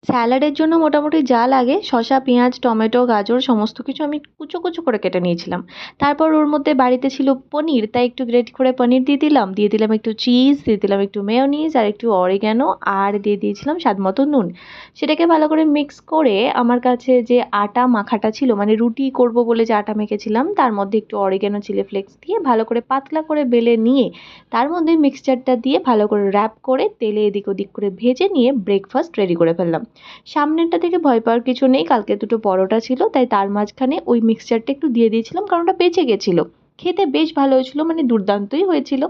স্যালাডের জন্য মোটামুটি যা লাগে শসা, পেঁয়াজ, টমেটো, গাজর সমস্ত কিছু আমি কুচো, কুচো করে কেটে নিয়েছিলাম। তারপর ওর মধ্যে বাড়িতে ছিল পনির, তাই একটু গ্রেট করে পনির দিয়ে দিলাম। দিয়ে দিলাম একটু চিজ, দিয়ে দিলাম একটু মেয়োনিজ আর একটু অরিগ্যানো আর দিয়ে দিয়েছিলাম স্বাদমতো নুন। সেটাকে ভালো করে মিক্স করে আমার কাছে যে আটা মাখাটা ছিল মানে রুটি করব বলে যে আটা মেখেছিলাম তার মধ্যে একটু অরিগ্যানো, চিলি ফ্লেক্স দিয়ে ভালো করে পাতলা করে বেলে নিয়ে তার মধ্যে মিক্সচারটা দিয়ে ভালো করে র্যাপ করে তেলে এদিক ওদিক করে ভেজে নিয়ে ব্রেকফাস্ট রেডি করে ফেললাম। সামনেরটা থেকে ভয় পাওয়ার কিছু নেই, কালকে দুটো পরোটা ছিল তাই তার মাঝখানে ওই মিক্সচারটা একটু দিয়ে দিয়েছিলাম কারণ ওটা বেঁচে গেছিলো। খেতে বেশ ভালো হয়েছিল, মানে দুর্দান্তই হয়েছিল।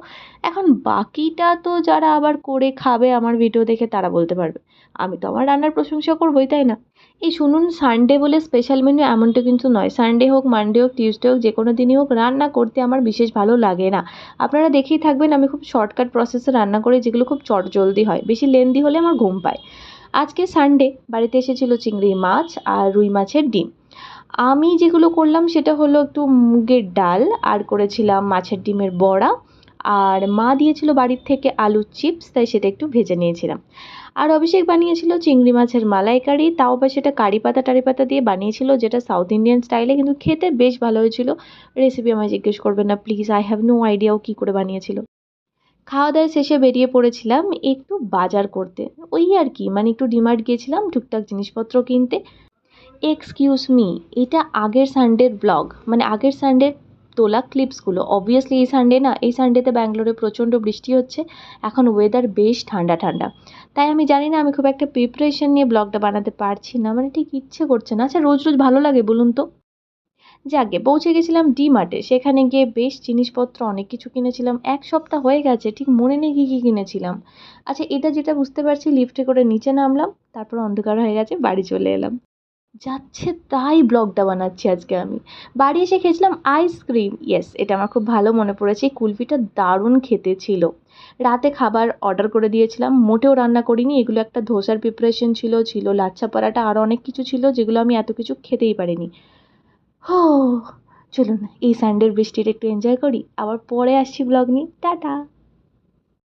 এখন বাকিটা তো যারা আবার করে খাবে আমার ভিডিও দেখে তারা বলতে পারবে। আমি তো আমার রান্নার প্রশংসা করবোই, তাই না? এই শুনুন, সানডে বলে স্পেশাল মেনু এমনটা কিন্তু নয়। সানডে হোক, মানডে হোক, টিউসডে হোক, যে কোনো দিনই হোক রান্না করতে আমার বিশেষ ভালো লাগে না। আপনারা দেখেই থাকবেন আমি খুব শর্টকাট প্রসেসে রান্না করি, যেগুলো খুব চটজলদি হয়। বেশি লেন্দি হলে আমার ঘুম পায়। আজকে সানডে, বাড়িতে এসেছিল চিংড়ি মাছ আর রুই মাছের ডিম। আমি যেগুলো করলাম সেটা হলো একটু মুগের ডাল আর করেছিলাম মাছের ডিমের বড়া। আর মা দিয়েছিল বাড়ির থেকে আলুর চিপস, তাই সেটা একটু ভেজে নিয়েছিলাম। আর অভিষেক বানিয়েছিল চিংড়ি মাছের মালাইকারি, তাও বা সেটা কারি পাতা টারি পাতা দিয়ে বানিয়েছিল, যেটা সাউথ ইন্ডিয়ান স্টাইলে, কিন্তু খেতে বেশ ভালো হয়েছিল। রেসিপি আমায় জিজ্ঞেস করবেন না please, I have no idea ও কী করে বানিয়েছিল। খাওয়া দাওয়া শেষে বেরিয়ে পড়েছিলাম একটু বাজার করতে। ওই আর কি, মানে একটু ডিমার্ট গিয়েছিলাম টুকটাক জিনিসপত্র কিনতে। এক্সকিউজ মি, এটা আগের সানডের ব্লগ, মানে আগের সানডের তোলা ক্লিপসগুলো। অবভিয়াসলি এই সানডে না, এই সানডেতে ব্যাঙ্গালোরে প্রচণ্ড বৃষ্টি হচ্ছে। এখন ওয়েদার বেশ ঠান্ডা ঠান্ডা। তাই আমি জানি না, আমি খুব একটা প্রিপারেশন নিয়ে ব্লগটা বানাতে পারছি না, মানে ঠিক ইচ্ছে করছে না। আচ্ছা, রোজ রোজ ভালো লাগে বলুন তো? যাকগে, পৌঁছে গেছিলাম ডি-মার্টে। সেখানে গিয়ে বেশ জিনিসপত্র অনেক কিছু কিনেছিলাম। ১ সপ্তাহ হয়ে গেছে, ঠিক মনে নেই কী, কী কিনেছিলাম। আচ্ছা, এটা যেটা বুঝতে পারছি, লিফটে করে নিচে নামলাম, তারপর অন্ধকার হয়ে গেছে, বাড়ি চলে এলাম। যাচ্ছে তাই ব্লগটা বানাচ্ছি আজকে আমি। বাড়ি এসে খেয়েছিলাম আইসক্রিম। ইয়েস, এটা আমার খুব ভালো মনে পড়েছে। এই কুলফিটা দারুণ খেতে ছিল। রাতে খাবার অর্ডার করে দিয়েছিলাম। মোটেও রান্না করিনি। এগুলো একটা ধোসার প্রিপারেশন ছিল, ছিল লাচ্ছা পরাটা, আরও অনেক কিছু ছিল যেগুলো আমি এত কিছু খেতেই পারিনি। চলুন এই সানডের বৃষ্টিটা একটু এনজয় করি, আবার পরে আসছি ব্লগ নিয়ে। টাটা।